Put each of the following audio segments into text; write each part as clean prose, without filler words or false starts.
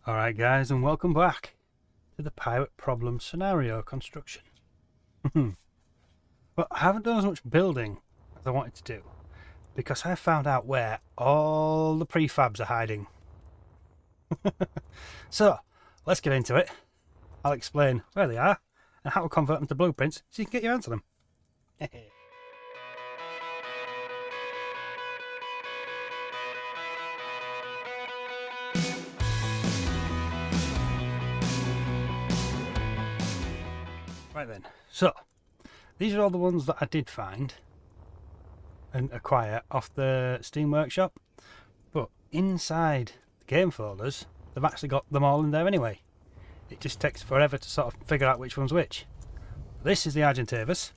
Alright guys, and welcome back to the pirate problem scenario construction. But I haven't done as much building as I wanted to do because I found out where all the prefabs are hiding. So let's get into it. I'll explain where they are and how to convert them to blueprints so you can get your hands on them. Right then, so these are all the ones that I did find and acquire off the Steam Workshop, but inside the game folders they've actually got them all in there anyway. It just takes forever to sort of figure out which one's which. This is the Argentavis,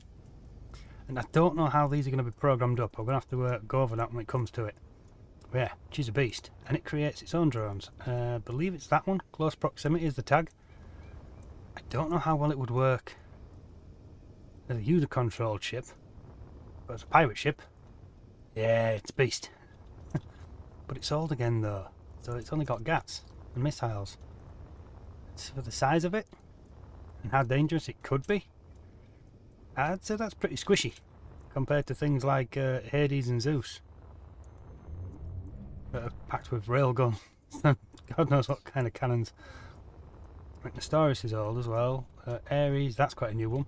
and I don't know how these are going to be programmed up. I'm going to have to go over that when it comes to it. But yeah, she's a beast, and it creates its own drones. I believe it's that one. Close proximity is the tag. I don't know how well it would work as a user-controlled ship, but as a pirate ship, yeah, it's a beast. But it's old again though, so it's only got gats and missiles. It's for the size of it and how dangerous it could be, I'd say that's pretty squishy compared to things like Hades and Zeus that are packed with railguns. God knows what kind of cannons. Nestoris is old as well. Ares, that's quite a new one.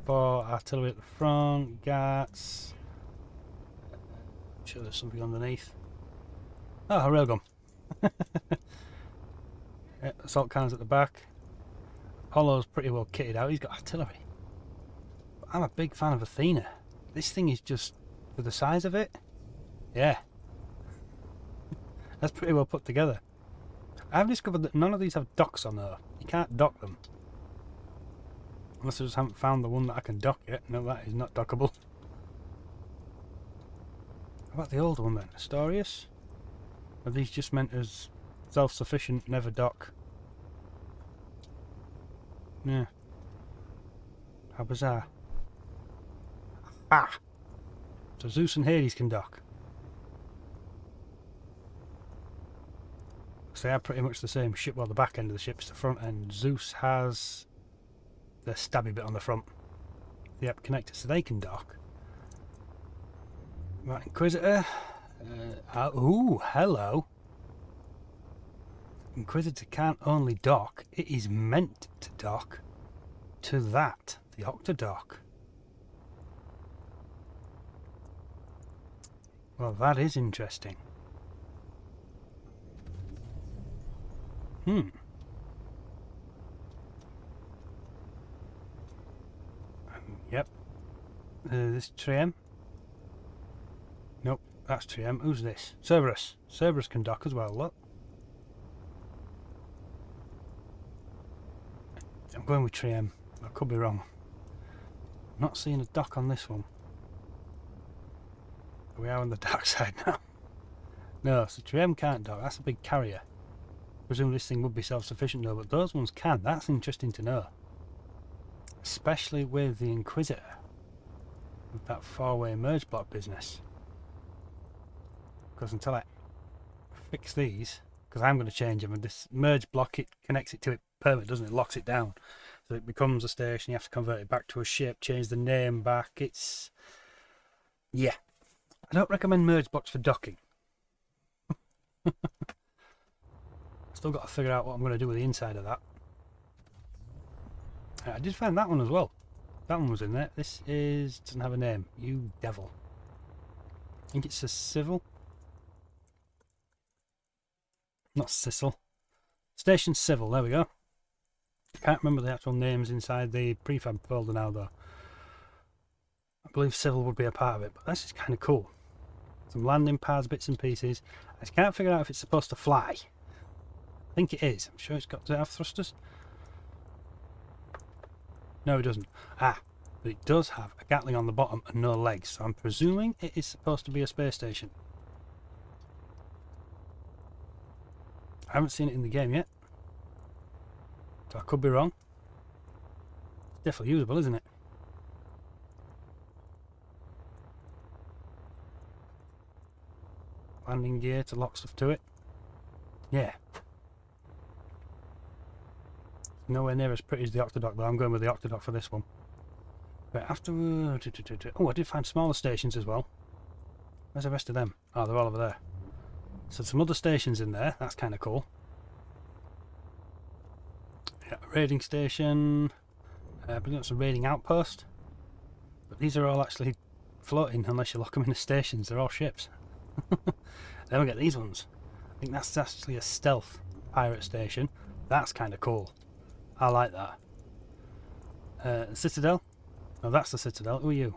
For artillery at the front, gats. I'm sure there's something underneath. Oh, a railgun. Yeah, assault cannons at the back. Apollo's pretty well kitted out. He's got artillery. But I'm a big fan of Athena. This thing is just, for the size of it, yeah. That's pretty well put together. I've discovered that none of these have docks on there. You can't dock them. Unless I just haven't found the one that I can dock yet. No, that is not dockable. How about the old one then? Astorius? Are these just meant as self-sufficient, never dock? Yeah. How bizarre. Ah! So Zeus and Hades can dock. So they are pretty much the same ship. Well, the back end of the ship's the front end. Zeus has the stabby bit on the front. Yep, connected so they can dock. Right, Inquisitor. Ooh, hello. Inquisitor can't only dock, it is meant to dock to that, the Octodock. Well, that is interesting. Yep. This Triem. Nope, that's Triem. Who's this? Cerberus. Cerberus can dock as well, look. I'm going with Triem. I could be wrong. I'm not seeing a dock on this one. We are on the dark side now. No, so Triem can't dock. That's a big carrier. I presume this thing would be self-sufficient though, but those ones can. That's interesting to know. Especially with the Inquisitor. With that four-way merge block business. Because until I fix these, because I'm going to change them, and this merge block, it connects it to it permanently, doesn't it? Locks it down. So it becomes a station, you have to convert it back to a ship, change the name back. It's... yeah. I don't recommend merge blocks for docking. Still got to figure out what I'm going to do with the inside of that. I did find that one as well. That one was in there. This is... doesn't have a name. You devil. I think it's a civil. Not Sissel. Station Civil, there we go. Can't remember the actual names inside the prefab folder now though. I believe Civil would be a part of it, but this is kind of cool. Some landing pads, bits and pieces. I just can't figure out if it's supposed to fly. I think it is. I'm sure it's got to have thrusters. No, it doesn't. Ah, but it does have a Gatling on the bottom and no legs, so I'm presuming it is supposed to be a space station. I haven't seen it in the game yet, so I could be wrong. It's definitely usable, isn't it? Landing gear to lock stuff to it. Yeah. Nowhere near as pretty as the Octodock, though. I'm going with the Octodock for this one. But after... Oh, I did find smaller stations as well. Where's the rest of them? Oh, they're all over there. So some other stations in there. That's kind of cool. Yeah, raiding station. Bring up some raiding outpost. But these are all actually floating unless you lock them in the stations. They're all ships. Then we get these ones. I think that's actually a stealth pirate station. That's kind of cool. I like that. Citadel. Oh, that's the Citadel. Who are you?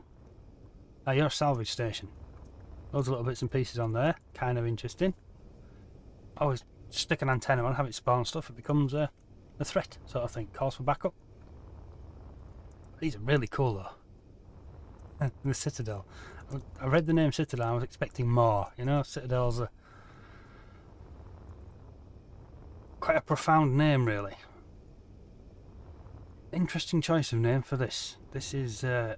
Ah, you're a salvage station. Loads of little bits and pieces on there. Kind of interesting. Always stick an antenna on, have it spawn stuff. It becomes a threat sort of thing. Calls for backup. These are really cool though. The Citadel. I read the name Citadel. I was expecting more. You know, Citadel's quite a profound name, really. Interesting choice of name for this. This is got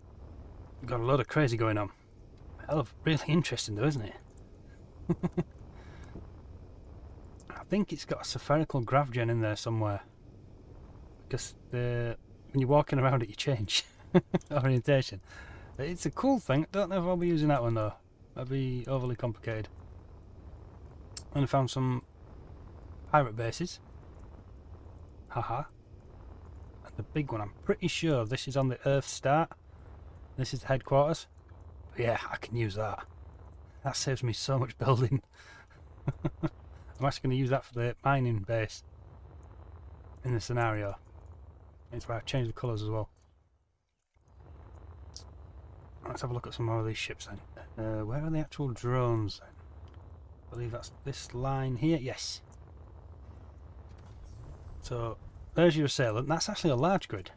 a lot of crazy going on. Hell of really interesting though, isn't it? I think it's got a spherical grav gen in there somewhere. Because when you're walking around it, you change orientation. It's a cool thing. I don't know if I'll be using that one though. That'd be overly complicated. And I found some pirate bases. Haha. And the big one, I'm pretty sure this is on the Earth start. This is the headquarters. But yeah, I can use that. That saves me so much building. I'm actually going to use that for the mining base in the scenario. That's why I've changed the colours as well. Let's have a look at some more of these ships then. Where are the actual drones then? I believe that's this line here. Yes. So there's your assailant. That's actually a large grid.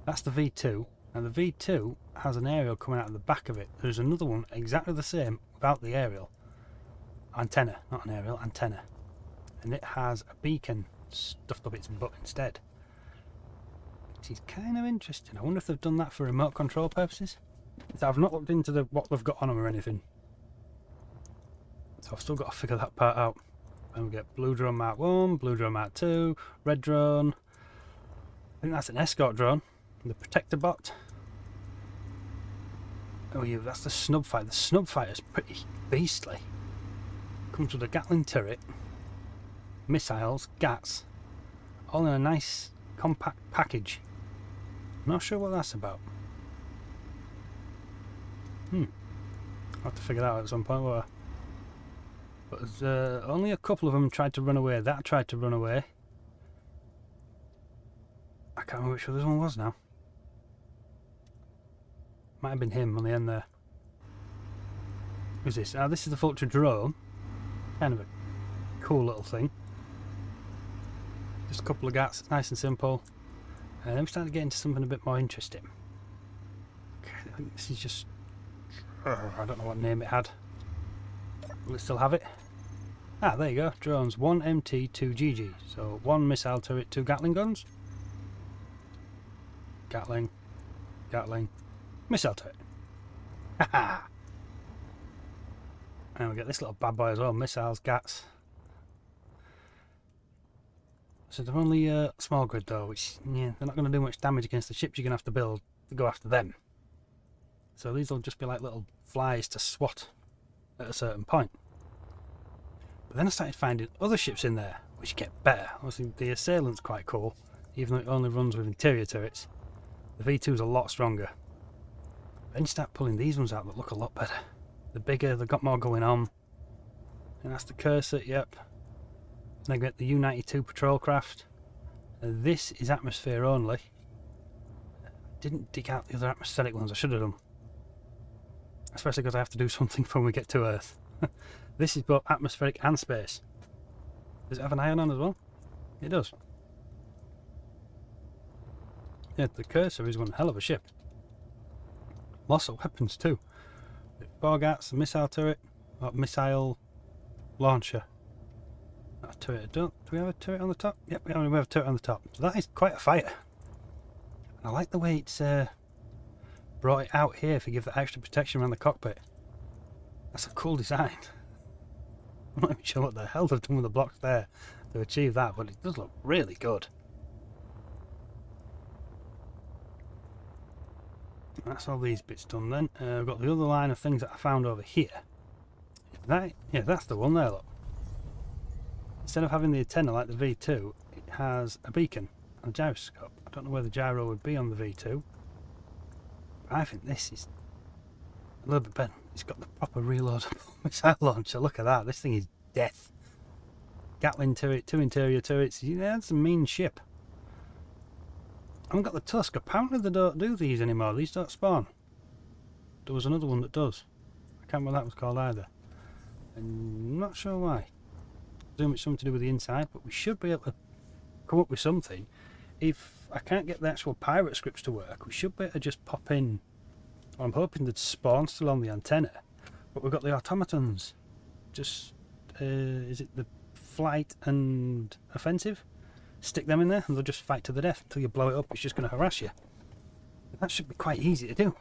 That's the V2. And the V2 has an aerial coming out of the back of it. There's another one exactly the same without the aerial. Antenna, not an aerial, antenna. And it has a beacon stuffed up its butt instead. Which is kind of interesting. I wonder if they've done that for remote control purposes. I've not looked into what they've got on them or anything. So I've still got to figure that part out. And we get blue drone Mark 1, blue drone Mark 2, red drone. I think that's an escort drone. The protector bot. Oh yeah, that's the snub fighter. The snub fighter's pretty beastly. Comes with a Gatling turret, missiles, gats, all in a nice compact package. I'm not sure what that's about. I'll have to figure that out at some point, won't I? But there's only a couple of them tried to run away. That tried to run away. I can't remember which other one was now. Might have been him on the end there. Who's this? Now this is the Vulture drone. Kind of a cool little thing. Just a couple of gats, nice and simple. And then we start to get into something a bit more interesting. Okay, I think this is just... I don't know what name it had. Will it still have it? Ah, there you go. Drones 1 MT 2 GG. So 1 missile turret, 2 Gatling guns. Gatling. Gatling. Missile turret. Haha! And we get this little bad boy as well. Missiles, gats. So they're only a small grid though, which, yeah, they're not going to do much damage against the ships you're going to have to build to go after them. So these will just be like little flies to swat at a certain point. But then I started finding other ships in there, which get better. Obviously the Assailant's quite cool, even though it only runs with interior turrets. The V2's a lot stronger. Then you start pulling these ones out that look a lot better. They're bigger, they've got more going on. And that's the Cursor, yep. And I get the U-92 patrol craft. This is atmosphere only. Didn't dig out the other atmospheric ones, I should have done. Especially because I have to do something when we get to Earth. This is both atmospheric and space. Does it have an ion on as well? It does. Yeah, the Cursor is one hell of a ship. Lots of weapons too. 4 gats, a missile turret, or missile launcher. Not a turret. Do we have a turret on the top? Yep, we have a turret on the top. So that is quite a fighter. And I like the way it's brought it out here to give that extra protection around the cockpit. That's a cool design. I'm not even sure what the hell they've done with the blocks there to achieve that, but it does look really good. That's all these bits done then. I've got the other line of things that I found over here. Yeah, that's the one there, look. Instead of having the antenna like the V2, it has a beacon and a gyroscope. I don't know where the gyro would be on the V2. But I think this is a little bit better. It's got the proper reloadable missile launcher. Look at that. This thing is death. Gatling turret, 2 interior turrets. Yeah, that's a mean ship. I haven't got the Tusk. Apparently they don't do these anymore. These don't spawn. There was another one that does. I can't remember what that was called either. And I'm not sure why. I presume it's something to do with the inside, but we should be able to come up with something. If I can't get the actual pirate scripts to work, we should be able to just pop in. Well, I'm hoping that spawn still on the antenna, but we've got the automatons. Just, is it the flight and offensive? Stick them in there and they'll just fight to the death until you blow it up. It's just going to harass you. That should be quite easy to do.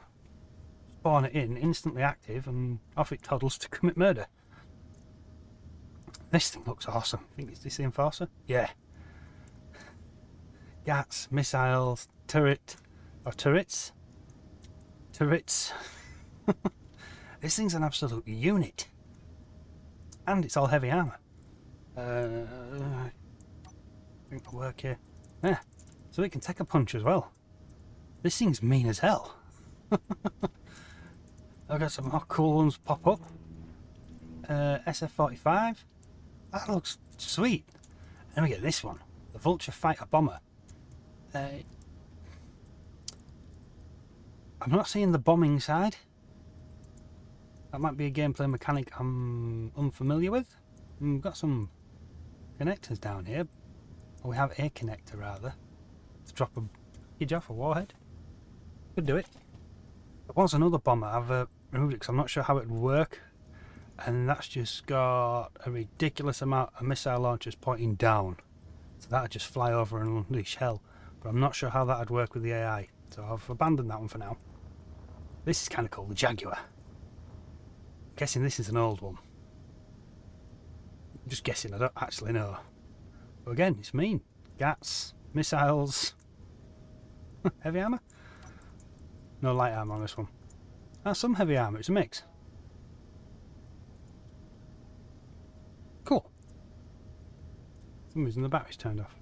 Spawn it in, instantly active, and off it toddles to commit murder. This thing looks awesome. I think it's this the Enforcer? Yeah. Gats, missiles, turrets. Turrets. This thing's an absolute unit. And it's all heavy armour. I think it'll work here. Yeah. So it can take a punch as well. This thing's mean as hell. I've got some more cool ones pop up. SF45. That looks sweet. Then we get this one. The Vulture Fighter Bomber. I'm not seeing the bombing side. That might be a gameplay mechanic I'm unfamiliar with. We've got some connectors down here. Or we have a connector rather. To drop a package off a warhead. Could do it. There was another bomber. I've removed it because I'm not sure how it would work. And that's just got a ridiculous amount of missile launchers pointing down. So that would just fly over and unleash hell. But I'm not sure how that would work with the AI. So I've abandoned that one for now. This is kind of cool, the Jaguar. I'm guessing this is an old one. I'm just guessing, I don't actually know. But again, it's mean. Gats, missiles, heavy armour? No light armour on this one. Some heavy armour, it's a mix. Cool. For some reason the battery's turned off.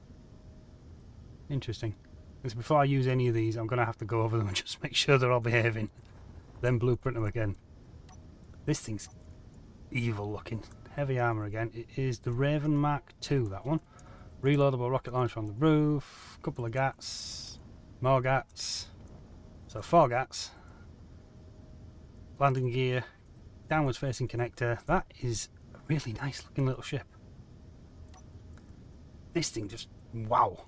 Interesting. Because before I use any of these, I'm going to have to go over them and just make sure they're all behaving. Then blueprint them again. This thing's evil looking. Heavy armour again. It is the Raven Mark II, that one. Reloadable rocket launcher on the roof. Couple of gats. More gats. So 4 gats. Landing gear. Downwards facing connector. That is a really nice looking little ship. This thing just... wow.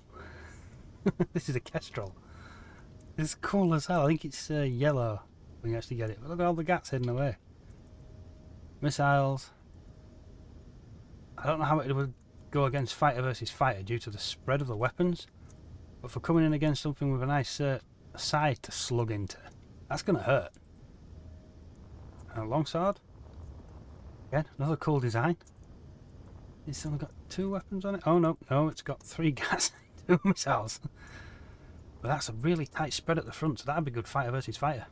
This is a Kestrel. It's cool as hell. I think it's yellow when you actually get it. But look at all the gats hidden away. Missiles. I don't know how it would go against fighter versus fighter due to the spread of the weapons. But for coming in against something with a nice side to slug into, that's going to hurt. And a longsword. Again, another cool design. It's only got 2 weapons on it. Oh no, it's got 3 gats. Missiles. But that's a really tight spread at the front, so that'd be good fighter versus fighter.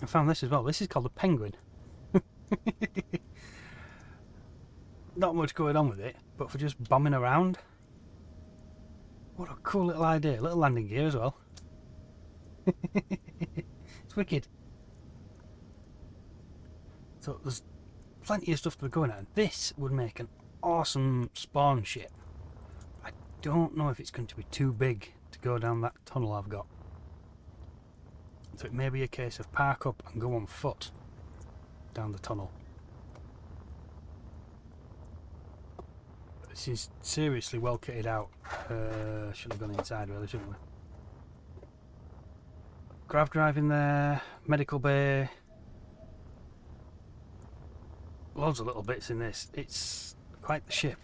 I found this as well. This is called a Penguin. Not much going on with it, but for just bombing around. What a cool little idea. Little landing gear as well. It's wicked. So there's plenty of stuff to be going at. This would make an awesome spawn ship. I don't know if it's going to be too big to go down that tunnel I've got. So it may be a case of park up and go on foot down the tunnel. But this is seriously well kitted out. Should have gone inside really, shouldn't we? Grav drive in there, medical bay. Loads of little bits in this. It's quite the ship.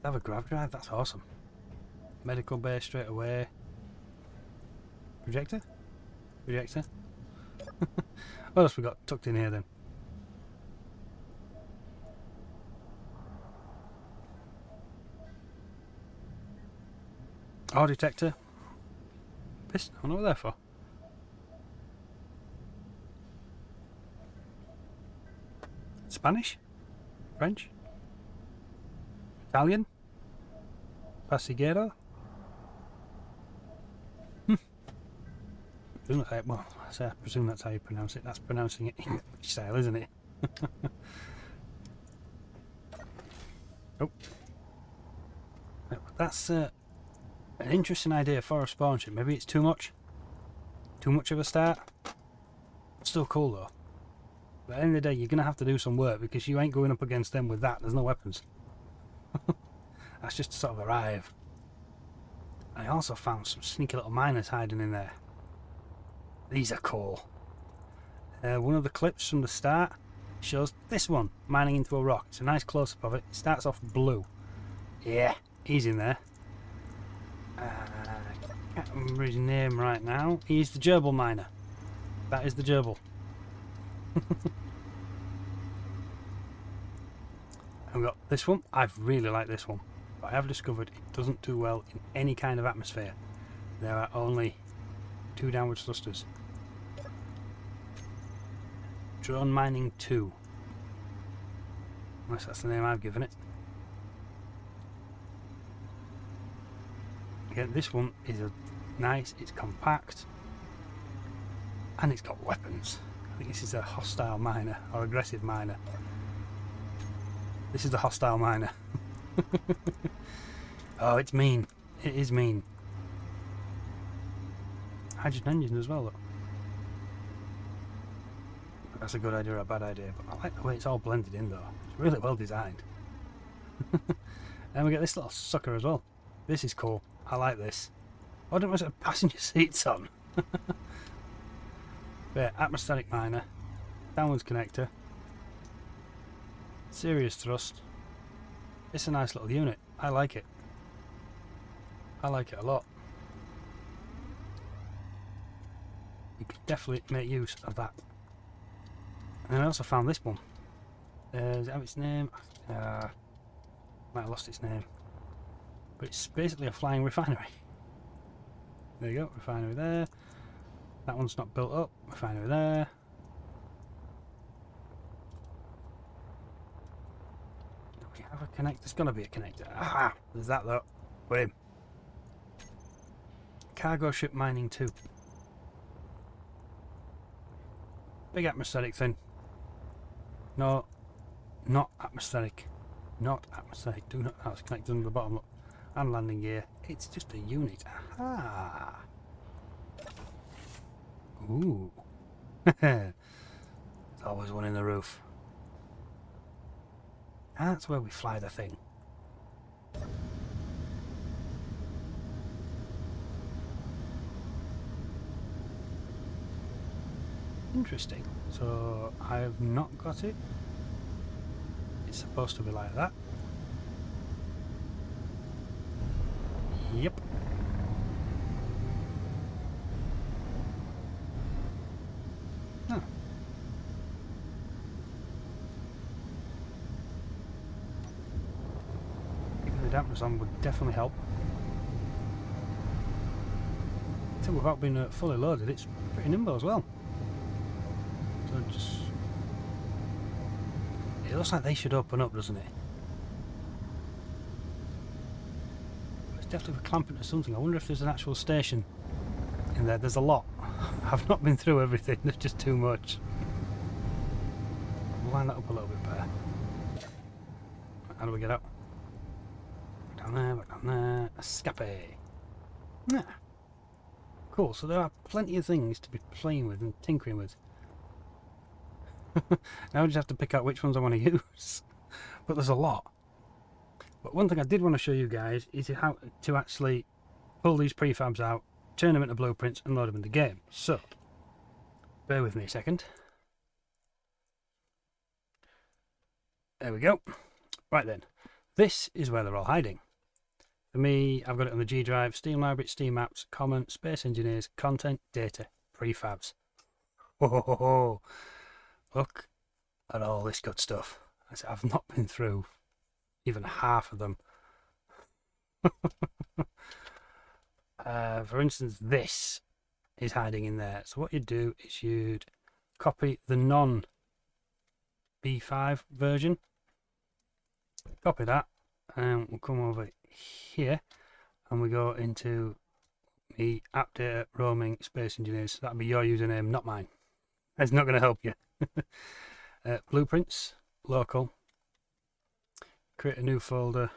Have a grav drive, that's awesome. Medical bay straight away. Projector? Projector? What else we got tucked in here then? ore detector. Piston on over there for. Spanish? French? Italian? Passeggero? Well, I presume that's how you pronounce it. That's pronouncing it English style, isn't it? Oh. That's an interesting idea for a spawn ship. Maybe it's too much. Too much of a start. Still cool though. But at the end of the day, you're going to have to do some work because you ain't going up against them with that. There's no weapons. That's just to sort of arrive. I also found some sneaky little miners hiding in there. These are cool. One of the clips from the start shows this one mining into a rock. It's a nice close-up of it. It starts off blue. Yeah, he's in there. I can't remember his name right now. He's the gerbil miner. That is the gerbil. And we've got this one. I've really liked this one. But I have discovered it doesn't do well in any kind of atmosphere. There are only 2 downward thrusters. Drone Mining 2. Unless that's the name I've given it. Again, this one is nice, it's compact, and it's got weapons. I think this is a hostile miner, or aggressive miner. This is the hostile miner. Oh, it's mean. It is mean. Hydrogen engine as well, though. That's a good idea or a bad idea, but I like the way it's all blended in though. It's really well designed. And we get this little sucker as well. This is cool. I like this. Why don't we have passenger seats on? But atmospheric miner, downwards connector, serious thrust. It's a nice little unit. I like it. I like it a lot. You could definitely make use of that. And I also found this one. Does it have its name? Might have lost its name. But it's basically a flying refinery. There you go, refinery there. That one's not built up. Refinery there. Do we have a connector? There's gonna be a connector. Aha! There's that though. We're in. Cargo ship mining 2. Big atmospheric thing. No, not atmospheric. Not atmospheric. Do not. Oh, it's connected on the bottom. Look. And landing gear. It's just a unit. Aha! Ooh. There's always one in the roof. That's where we fly the thing. Interesting. So I have not got it. It's supposed to be like that. Yep. Huh. Keeping the dampers on would definitely help. So without being fully loaded, it's pretty nimble as well. So just... It looks like they should open up, doesn't it? It's definitely for clamping to something. I wonder if there's an actual station in there. There's a lot. I've not been through everything. There's just too much. We'll line that up a little bit better. How do we get up? Back down there, back down there. Escape. Yeah. Cool. So there are plenty of things to be playing with and tinkering with. Now I just have to pick out which ones I want to use. But there's a lot. But one thing I did want to show you guys is how to actually pull these prefabs out, turn them into blueprints and load them in the game. So, bear with me a second. There we go. Right then, this is where they're all hiding. For me, I've got it on the G drive, Steam Library, Steam Apps, Common, Space Engineers, Content, Data, Prefabs. Ho ho ho ho! Look at all this good stuff. I've not been through even half of them. For instance, this is hiding in there. So what you'd do is you'd copy the non B5 version, copy that, and we'll come over here and we go into the app data roaming space engineers. That'll be your username, not mine. That's not going to help you. Blueprints, local, create a new folder,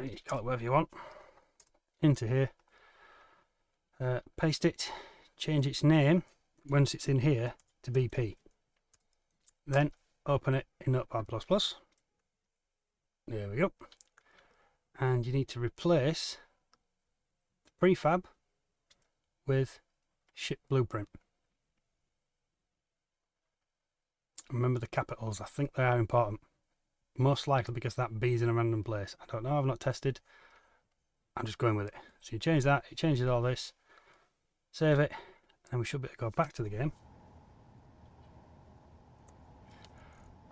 you call it whatever you want, into here, paste it, change its name once it's in here to BP, then open it in Notepad++. There we go. And you need to replace the prefab with ship blueprint. Remember the capitals, I think they are important. Most likely because that B is in a random place. I don't know, I've not tested. I'm just going with it. So you change that, it changes all this, save it, and we should be able to go back to the game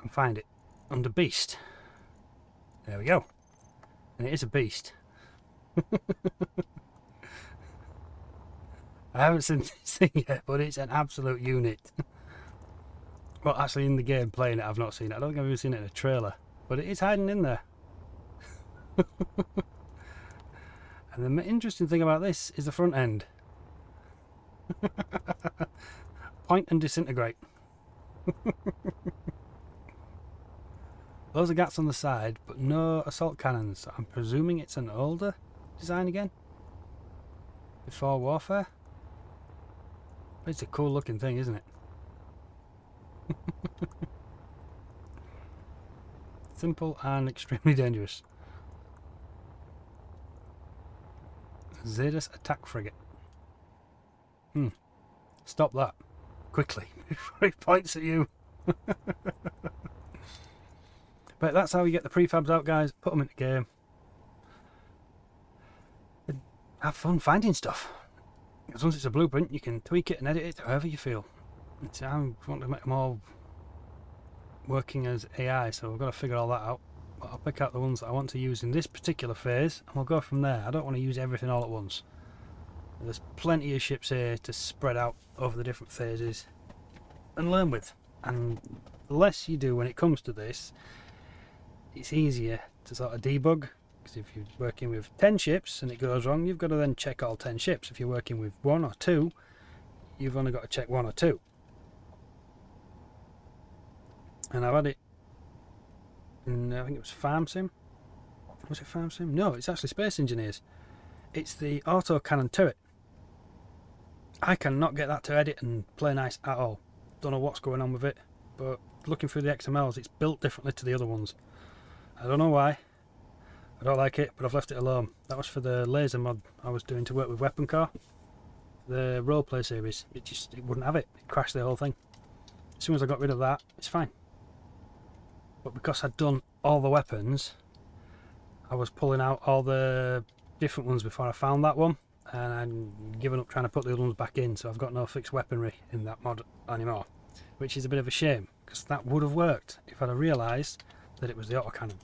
and find it under Beast. There we go. And it is a beast. I haven't seen this thing yet, but it's an absolute unit. Well, actually in the game playing it, I've not seen it. I don't think I've even seen it in a trailer, but it is hiding in there. And the interesting thing about this is the front end. Point and disintegrate. Loads of gaps on the side, but no assault cannons. I'm presuming it's an older design again? Before warfare? But it's a cool looking thing, isn't it? Simple and extremely dangerous. Satis attack frigate. Stop that. Quickly. Before it points at you. But that's how you get the prefabs out, guys. Put them in the game. And have fun finding stuff. Because once it's a blueprint, you can tweak it and edit it however you feel. I want to make them all working as AI, so we've got to figure all that out. But I'll pick out the ones that I want to use in this particular phase, and we'll go from there. I don't want to use everything all at once. There's plenty of ships here to spread out over the different phases and learn with. And the less you do when it comes to this, it's easier to sort of debug, because if you're working with 10 ships and it goes wrong, you've got to then check all 10 ships. If you're working with 1 or 2, you've only got to check 1 or 2. And I've had it in, I think it was Farm Sim. Was it Farm Sim? No, it's actually Space Engineers. It's the auto cannon turret. I cannot get that to edit and play nice at all. Don't know what's going on with it, but looking through the XMLs, it's built differently to the other ones. I don't know why. I don't like it, but I've left it alone. That was for the laser mod I was doing to work with Weapon Core. The roleplay series. It wouldn't have it. It crashed the whole thing. As soon as I got rid of that, it's fine. But because I'd done all the weapons, I was pulling out all the different ones before I found that one, and I'd given up trying to put the other ones back in, so I've got no fixed weaponry in that mod anymore, which is a bit of a shame, because that would have worked if I'd have realised that it was the autocannon.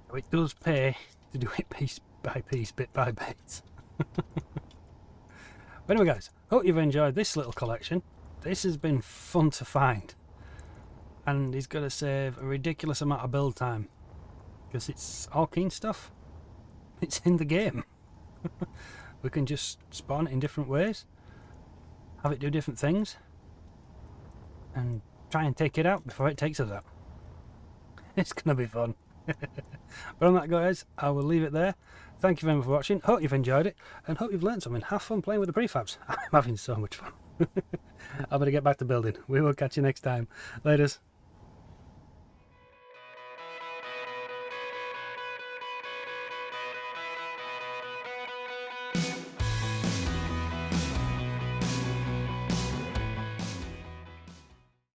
So it does pay to do it piece by piece, bit by bit. But anyway guys, hope you've enjoyed this little collection. This has been fun to find, and it's going to save a ridiculous amount of build time, because it's all keen stuff. It's in the game. We can just spawn it in different ways, have it do different things, and try and take it out before it takes us out. It's going to be fun. But on that guys, I will leave it there. Thank you very much for watching. Hope you've enjoyed it, and hope you've learned something. Have fun playing with the prefabs. I'm having so much fun. I better get back to building. We will catch you next time. Laters.